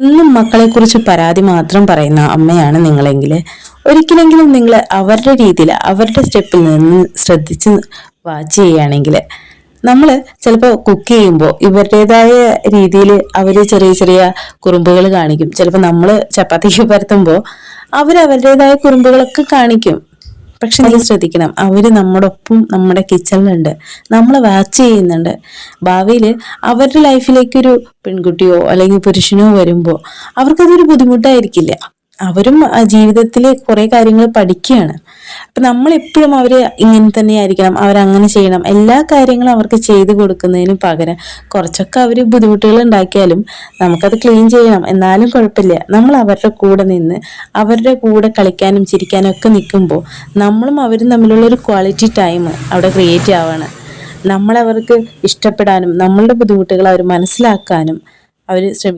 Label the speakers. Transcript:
Speaker 1: ഇന്നും മക്കളെക്കുറിച്ച് പരാതി മാത്രം പറയുന്ന അമ്മയാണ് നിങ്ങളെങ്കിൽ ഒരിക്കലെങ്കിലും നിങ്ങൾ അവരുടെ രീതിയിൽ അവരുടെ സ്റ്റെപ്പിൽ നിന്ന് ശ്രദ്ധിച്ച് വാച്ച് ചെയ്യുകയാണെങ്കിൽ നമ്മൾ ചിലപ്പോൾ കുക്ക് ചെയ്യുമ്പോൾ ഇവരുടേതായ രീതിയിൽ അവർ ചെറിയ ചെറിയ കുറുമ്പുകൾ കാണിക്കും. ചിലപ്പോൾ നമ്മൾ ചപ്പാത്തിക്ക് പരത്തുമ്പോൾ അവരവരുടേതായ കുറുമ്പുകളൊക്കെ കാണിക്കും. പക്ഷെ നീ ശ്രദ്ധിക്കണം, അവര് നമ്മുടെ ഒപ്പം നമ്മുടെ കിച്ചണിലുണ്ട്, നമ്മളെ വാച്ച് ചെയ്യുന്നുണ്ട്. ഭാവിയിൽ അവരുടെ ലൈഫിലേക്കൊരു പെൺകുട്ടിയോ അല്ലെങ്കിൽ പുരുഷനോ വരുമ്പോൾ അവർക്കതൊരു ബുദ്ധിമുട്ടായിരിക്കില്ല. അവരും ജീവിതത്തിലെ കുറെ കാര്യങ്ങൾ പഠിക്കുകയാണ്. അപ്പൊ നമ്മൾ എപ്പോഴും അവര് ഇങ്ങനെ തന്നെ ആയിരിക്കണം, അവരങ്ങനെ ചെയ്യണം, എല്ലാ കാര്യങ്ങളും അവർക്ക് ചെയ്തു കൊടുക്കുന്നതിന് പകരം കുറച്ചൊക്കെ അവര് ബുദ്ധിമുട്ടുകൾ ഉണ്ടാക്കിയാലും നമുക്കത് ക്ലീൻ ചെയ്യണം, എന്നാലും കുഴപ്പമില്ല. നമ്മൾ അവരുടെ കൂടെ നിന്ന് അവരുടെ കൂടെ കളിക്കാനും ചിരിക്കാനും ഒക്കെ നിൽക്കുമ്പോൾ നമ്മളും അവരും തമ്മിലുള്ള ഒരു ക്വാളിറ്റി ടൈം അവിടെ ക്രിയേറ്റ് ആവാണ്. നമ്മളവർക്ക് ഇഷ്ടപ്പെടാനും നമ്മളുടെ ബുദ്ധിമുട്ടുകൾ അവർ മനസ്സിലാക്കാനും അവർ ശ്രമിക്കും.